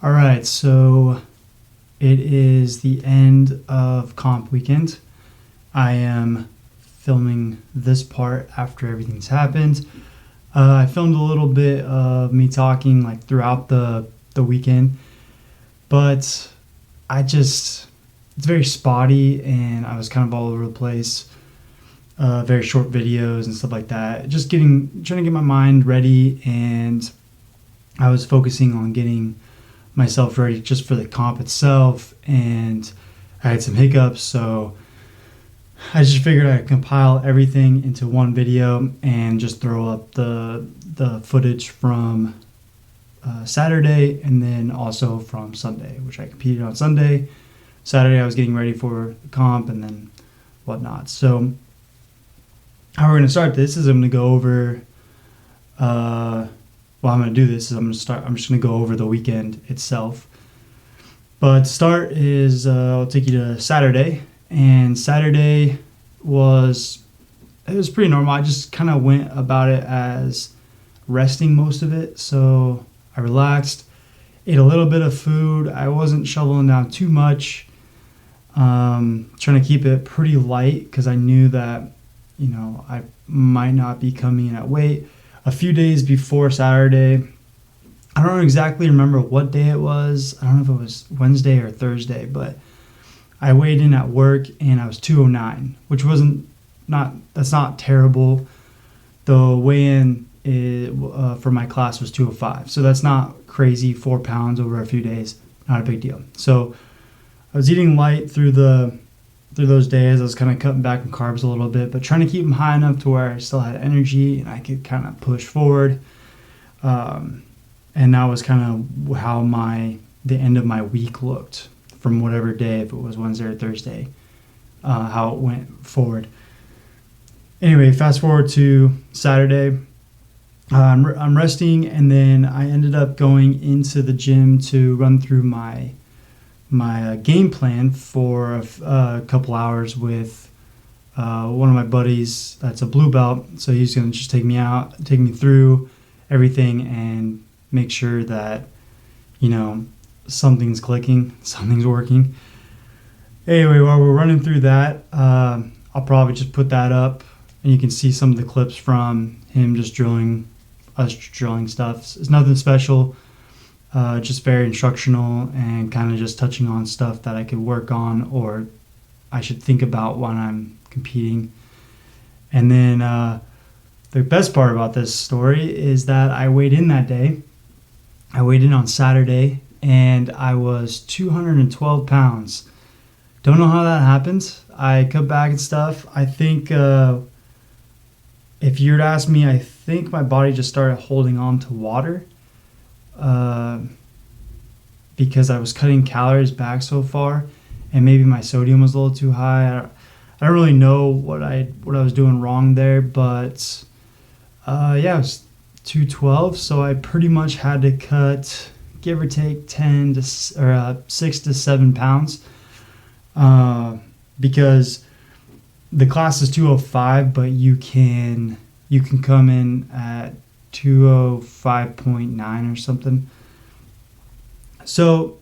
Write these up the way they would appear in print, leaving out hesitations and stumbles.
All right, so it is the end of comp weekend. I am filming this part after everything's happened. I filmed a little bit of me talking like throughout the weekend, but it's very spotty and I was kind of all over the place. Very short videos and stuff like that. Trying to get my mind ready, and I was focusing on getting myself ready just for the comp itself, and I had some hiccups, so I just figured I'd compile everything into one video and just throw up the footage from Saturday and then also from Sunday, which I competed on Sunday. Saturday I was getting ready for the comp and then whatnot. So how we're going to start this is I'm going to go over I'm going to do this is I'm just going to go over the weekend itself. But to start is I'll take you to Saturday, and Saturday was pretty normal. I just kind of went about it as resting most of it. So I relaxed, ate a little bit of food. I wasn't shoveling down too much. Trying to keep it pretty light because I knew that, I might not be coming in at weight. A few days before Saturday, I don't exactly remember what day it was. I don't know if it was Wednesday or Thursday, but I weighed in at work and I was 209, which that's not terrible. The weigh-in for my class was 205, so that's not crazy. 4 pounds over a few days, not a big deal. So I was eating light through those days. I was kind of cutting back on carbs a little bit, but trying to keep them high enough to where I still had energy and I could kind of push forward. And that was kind of how the end of my week looked from whatever day, if it was Wednesday or Thursday, how it went forward. Anyway, fast forward to Saturday. I'm resting, and then I ended up going into the gym to run through my game plan for a couple hours with one of my buddies that's a blue belt. So he's going to just take me through everything and make sure that, something's clicking, something's working. Anyway, while we're running through that, I'll probably just put that up and you can see some of the clips from him just drilling stuff. It's nothing special. Just very instructional and kind of just touching on stuff that I could work on or I should think about when I'm competing. And then the best part about this story is that I weighed in that day. I weighed in on Saturday and I was 212 pounds. Don't know how that happened. I cut back and stuff. I think if you were to ask me, I think my body just started holding on to water. Because I was cutting calories back so far, and maybe my sodium was a little too high. I don't really know what I was doing wrong there, but it was 212, so I pretty much had to cut, give or take, 6 to 7 pounds, because the class is 205, but you can come in at 205.9 or something. So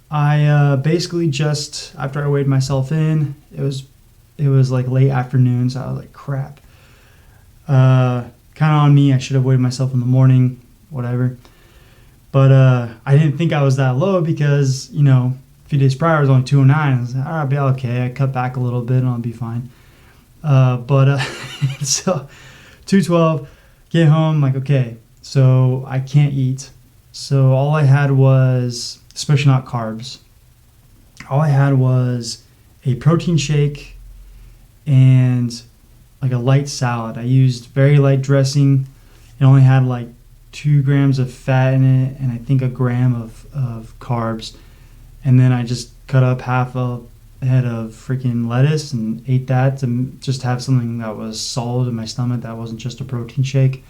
I basically just, after I weighed myself in, it was like late afternoon, so I was like, crap. Kind of on me. I should have weighed myself in the morning, whatever. But I didn't think I was that low because, a few days prior I was only 209. I was like, I'll be okay. I cut back a little bit and I'll be fine. So 212, get home, like, okay, so I can't eat. So all I had was, especially not carbs, all I had was a protein shake and like a light salad. I used very light dressing. It only had like 2 grams of fat in it and I think 1 gram of carbs. And then I just cut up half a head of freaking lettuce and ate that to just have something that was solid in my stomach that wasn't just a protein shake.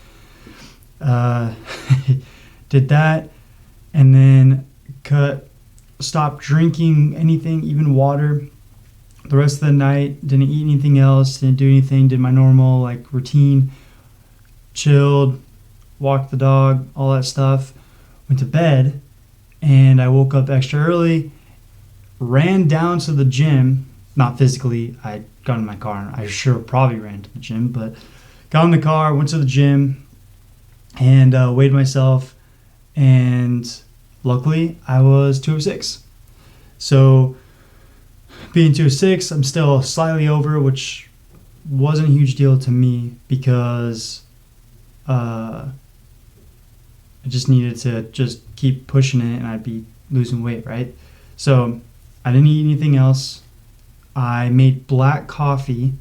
Did that, and then stopped drinking anything, even water. The rest of the night, didn't eat anything else, didn't do anything, did my normal routine, chilled, walked the dog, all that stuff. Went to bed, and I woke up extra early, ran down to the gym, not physically, I got in my car and I sure probably ran to the gym, but got in the car, went to the gym, and weighed myself, and luckily I was 206. So being 206, I'm still slightly over, which wasn't a huge deal to me because I just needed to just keep pushing it and I'd be losing weight, right? So I didn't eat anything else. I made black coffee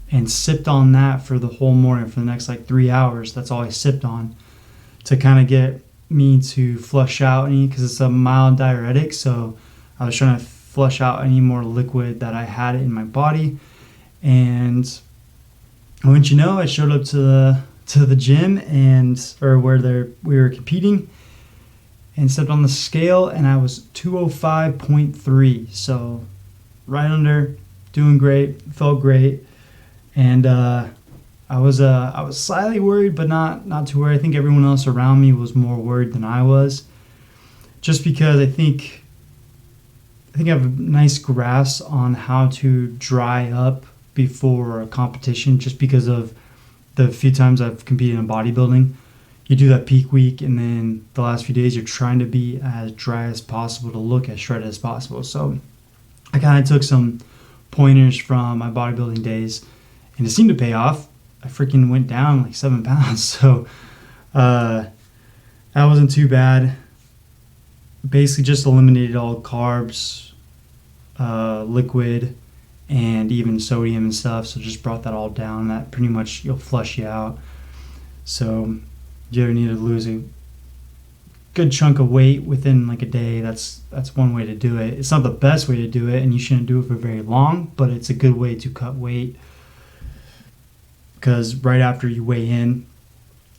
and sipped on that for the whole morning for the next like 3 hours. That's all I sipped on to kind of get me to flush out any, because it's a mild diuretic. So I was trying to flush out any more liquid that I had in my body. And wouldn't you know, I showed up to the gym or where we were competing, and stepped on the scale, and I was 205.3. So right under, doing great, felt great. And I was slightly worried, but not too worried. I think everyone else around me was more worried than I was, just because I think I have a nice grasp on how to dry up before a competition, just because of the few times I've competed in bodybuilding. You do that peak week, and then the last few days you're trying to be as dry as possible to look as shredded as possible. So I kind of took some pointers from my bodybuilding days, and it seemed to pay off. I freaking went down like 7 pounds. So that wasn't too bad. Basically just eliminated all carbs, liquid, and even sodium and stuff. So just brought that all down. That pretty much will flush you out. So if you ever need to lose a good chunk of weight within like a day, that's one way to do it. It's not the best way to do it, and you shouldn't do it for very long, but it's a good way to cut weight, because right after you weigh in,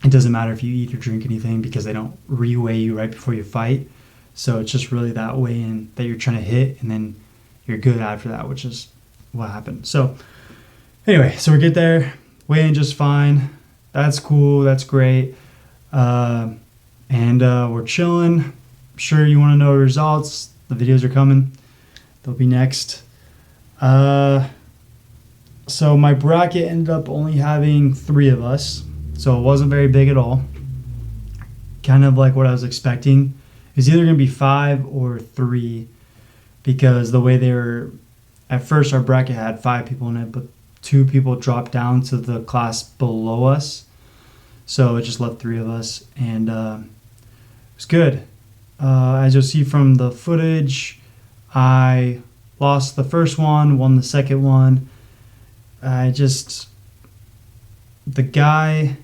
it doesn't matter if you eat or drink anything, because they don't re-weigh you right before you fight. So it's just really that weigh-in that you're trying to hit, and then you're good after that, which is what happened. So anyway, so we get there, weigh in just fine. That's cool. That's great. And we're chilling. I'm sure you want to know the results. The videos are coming. They'll be next. So my bracket ended up only having 3 of us. So it wasn't very big at all. Kind of like what I was expecting. It's either going to be 5 or 3, because the way they were, at first our bracket had 5 people in it, but 2 people dropped down to the class below us. So it just left 3 of us, and it was good. As you'll see from the footage, I lost the first one, won the second one. The guy,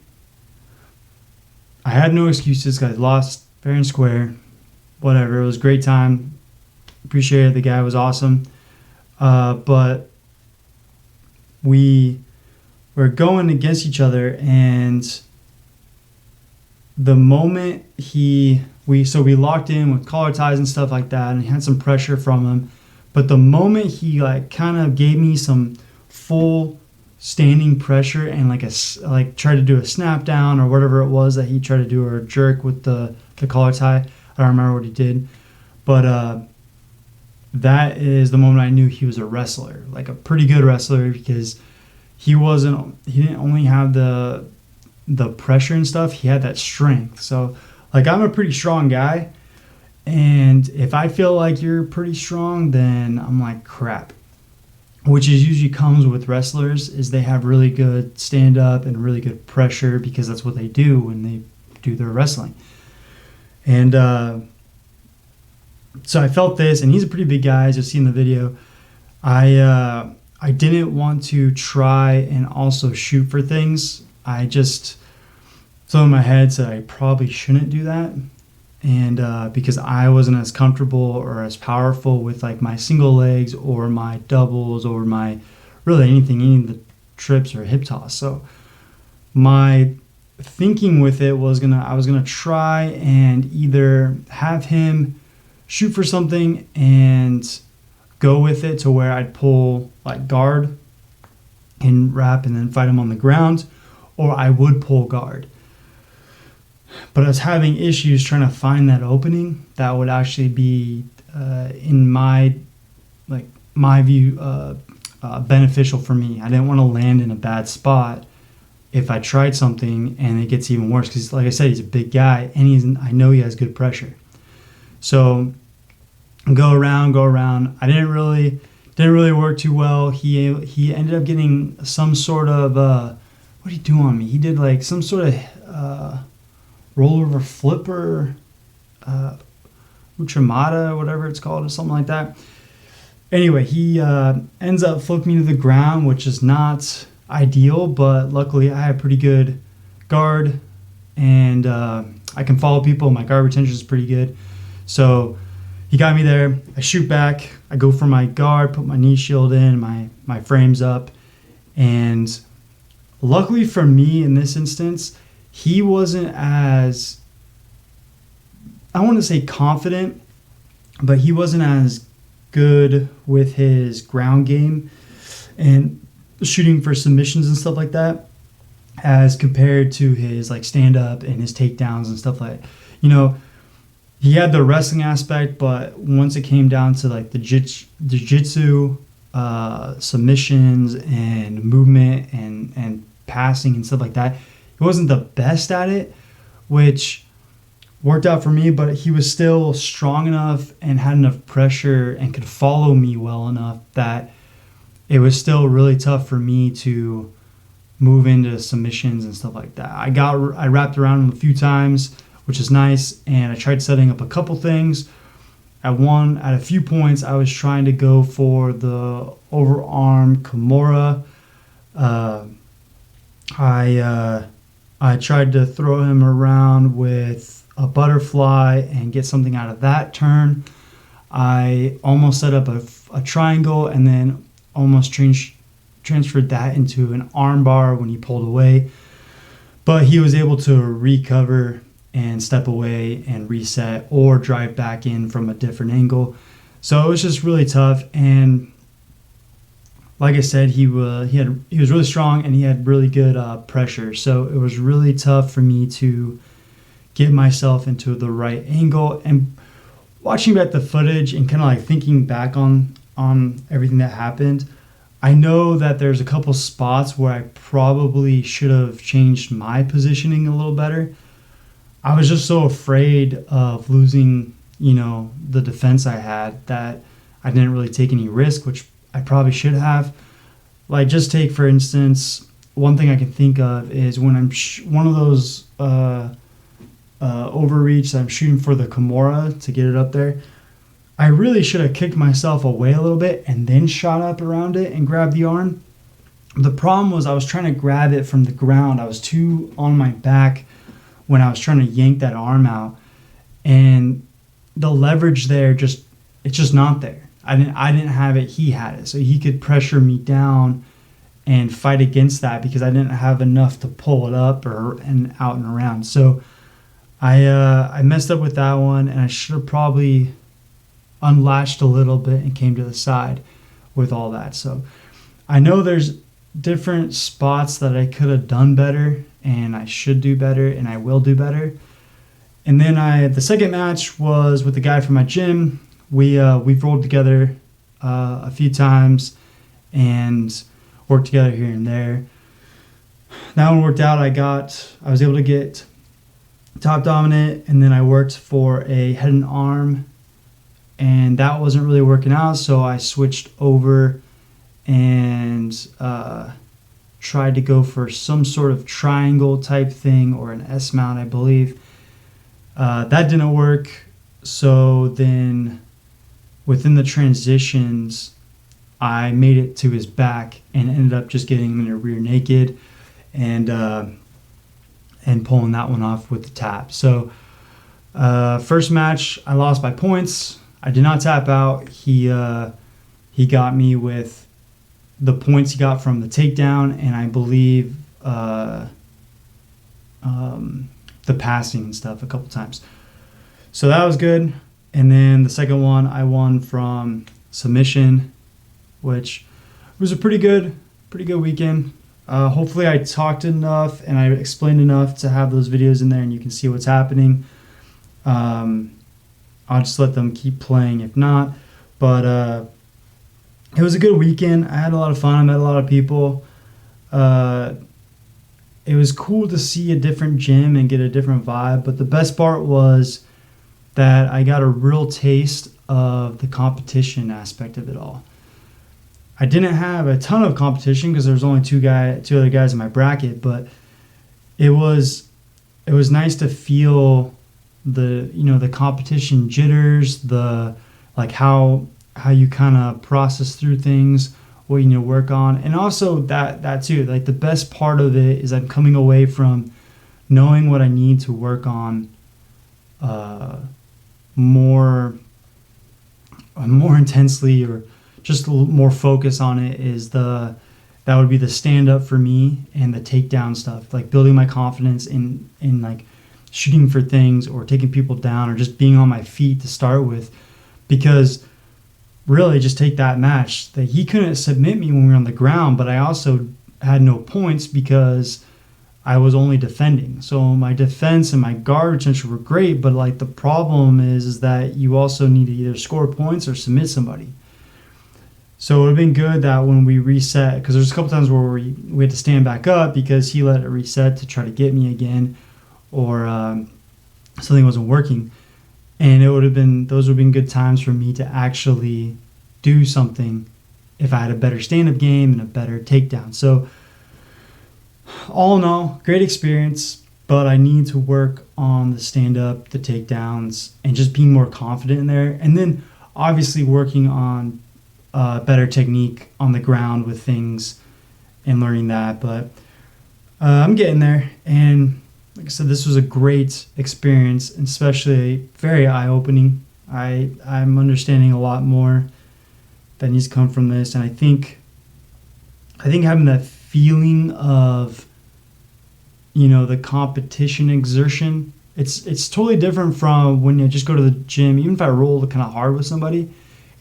I had no excuses. Guys lost fair and square. Whatever, it was a great time. Appreciate it. The guy was awesome. But we were going against each other, and the moment we locked in with collar ties and stuff like that, and he had some pressure from him. But the moment he like kind of gave me some full standing pressure and tried to do a snap down or whatever it was that he tried to do, or a jerk with the collar tie. I don't remember what he did, but that is the moment I knew he was a wrestler, like a pretty good wrestler, because he didn't only have the pressure and stuff, he had that strength. So like, I'm a pretty strong guy, and if I feel like you're pretty strong, then I'm like, crap. Which is usually comes with wrestlers, is they have really good stand up and really good pressure, because that's what they do when they do their wrestling. And so I felt this, and he's a pretty big guy, as you'll see in the video. I didn't want to try and also shoot for things. I just, so in my head, said I probably shouldn't do that. And because I wasn't as comfortable or as powerful with like my single legs or my doubles or my really anything, any of the trips or hip toss. So my thinking with it was I was gonna try and either have him shoot for something and go with it to where I'd pull like guard and wrap and then fight him on the ground, or I would pull guard. but I was having issues trying to find that opening that would actually be in my view beneficial for me. I didn't want to land in a bad spot if I tried something and it gets even worse, because like I said, he's a big guy and I know he has good pressure. So go around. I didn't really work too well. He ended up getting some sort of what did he do on me? He did like some sort of rollover flipper, Uchimata, whatever it's called, or something like that. Anyway, he ends up flipping me to the ground, which is not ideal, but luckily I have pretty good guard and I can follow people. My guard retention is pretty good. So he got me there. I shoot back. I go for my guard, put my knee shield in, my frame's up. And luckily for me in this instance, he wasn't as, I want to say confident, but he wasn't as good with his ground game and shooting for submissions and stuff like that as compared to his like stand up and his takedowns and stuff like that. You know, he had the wrestling aspect, but once it came down to like the jiu-jitsu, submissions and movement and passing and stuff like that, he wasn't the best at it, which worked out for me, but he was still strong enough and had enough pressure and could follow me well enough that it was still really tough for me to move into submissions and stuff like that. I wrapped around him a few times, which is nice, and I tried setting up a couple things. At a few points, I was trying to go for the overarm Kimura. I tried to throw him around with a butterfly and get something out of that turn. I almost set up a triangle and then almost transferred that into an arm bar when he pulled away. But he was able to recover and step away and reset or drive back in from a different angle. So it was just really tough. And like I said, he was really strong and he had really good pressure. So it was really tough for me to get myself into the right angle. And watching back the footage and kind of like thinking back on everything that happened, I know that there's a couple spots where I probably should have changed my positioning a little better. I was just so afraid of losing, the defense I had that I didn't really take any risk, which I probably should have. Like, just take, for instance, one thing I can think of is when I'm one of those overreach, I'm shooting for the Kimura to get it up there. I really should have kicked myself away a little bit and then shot up around it and grabbed the arm. The problem was I was trying to grab it from the ground. I was too on my back when I was trying to yank that arm out, and the leverage there it's just not there. I didn't have it. He had it, so he could pressure me down and fight against that because I didn't have enough to pull it up and out and around. So I messed up with that one, and I should have probably unlatched a little bit and came to the side with all that. So I know there's different spots that I could have done better, and I should do better, and I will do better. And then the second match was with the guy from my gym. We've rolled together a few times and worked together here and there. That one worked out. I was able to get top dominant, and then I worked for a head and arm, and that wasn't really working out, so I switched over and tried to go for some sort of triangle type thing or an S mount, I believe. That didn't work, so then within the transitions, I made it to his back and ended up just getting him in a rear naked and pulling that one off with the tap. So first match, I lost by points. I did not tap out. He got me with the points he got from the takedown, and I believe the passing and stuff a couple times. So that was good. And then the second one, I won from submission, which was a pretty good weekend. Hopefully I talked enough and I explained enough to have those videos in there and you can see what's happening. I'll just let them keep playing if not. But it was a good weekend. I had a lot of fun. I met a lot of people. It was cool to see a different gym and get a different vibe. But the best part was that I got a real taste of the competition aspect of it all. I didn't have a ton of competition because there was only two other guys in my bracket, but it was nice to feel the competition jitters, the like how you kind of process through things, what you need to work on, and also that too. Like the best part of it is I'm coming away from knowing what I need to work on more intensely, or just a little more focus on it. That would be the stand up for me and the takedown stuff, like building my confidence in like shooting for things or taking people down or just being on my feet to start with. Because really, just take that match, that he couldn't submit me when we were on the ground, but I also had no points because I was only defending. So my defense and my guard retention were great, but like the problem is that you also need to either score points or submit somebody. So it would have been good that when we reset, because there's a couple times where we had to stand back up because he let it reset to try to get me again, or something wasn't working. And those would have been good times for me to actually do something if I had a better stand-up game and a better takedown. So all in all, great experience, but I need to work on the stand-up, the takedowns, and just being more confident in there. And then obviously working on better technique on the ground with things and learning that. But I'm getting there. And like I said, this was a great experience, and especially very eye-opening. I'm understanding a lot more that needs to come from this, and I think having that feeling of the competition exertion, it's totally different from when you just go to the gym. Even if I roll kind of hard with somebody,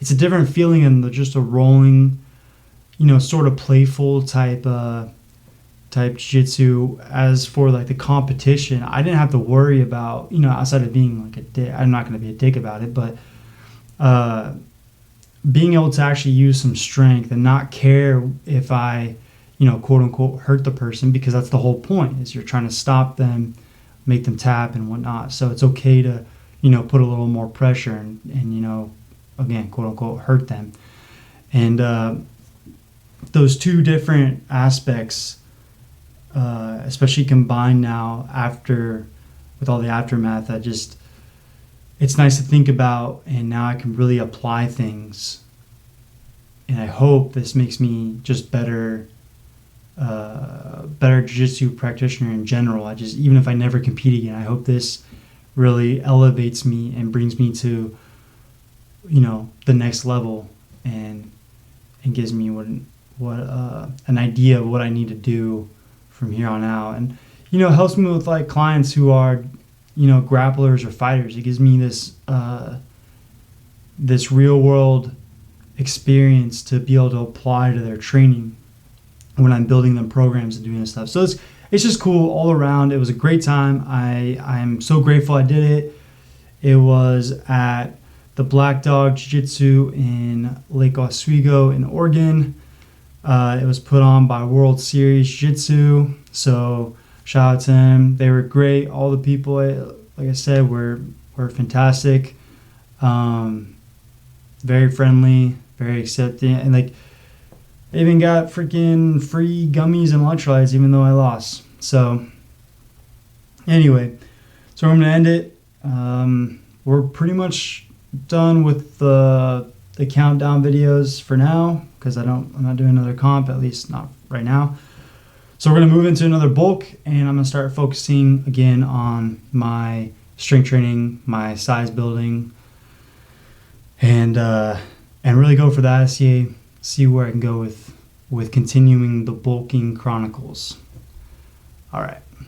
it's a different feeling than just a rolling, sort of playful type jiu-jitsu. As for like the competition, I didn't have to worry about, outside of being like a dick. I'm not going to be a dick about it, but being able to actually use some strength and not care if I, quote unquote, hurt the person, because that's the whole point, is you're trying to stop them, make them tap and whatnot. So it's okay to, put a little more pressure and again, quote unquote, hurt them. And those two different aspects, especially combined now with all the aftermath, it's nice to think about, and now I can really apply things. And I hope this makes me just better jiu-jitsu practitioner in general. Even if I never compete again, I hope this really elevates me and brings me to, the next level, and gives me an idea of what I need to do from here on out. And helps me with like clients who are grapplers or fighters. It gives me this real world experience to be able to apply to their training when I'm building them programs and doing this stuff. So it's just cool all around. It was a great time. I'm so grateful I did it. It was at the Black Dog Jiu-Jitsu in Lake Oswego in Oregon. It was put on by World Series Jiu-Jitsu. So shout out to them. They were great. All the people, like I said, were fantastic. Very friendly, very accepting, and like I even got freaking free gummies and electrolytes, even though I lost. So anyway, so I'm gonna end it. We're pretty much done with the countdown videos for now, because I'm not doing another comp, at least not right now. So we're gonna move into another bulk, and I'm gonna start focusing again on my strength training, my size building, and really go for that. See where I can go with continuing the bulking chronicles. All right.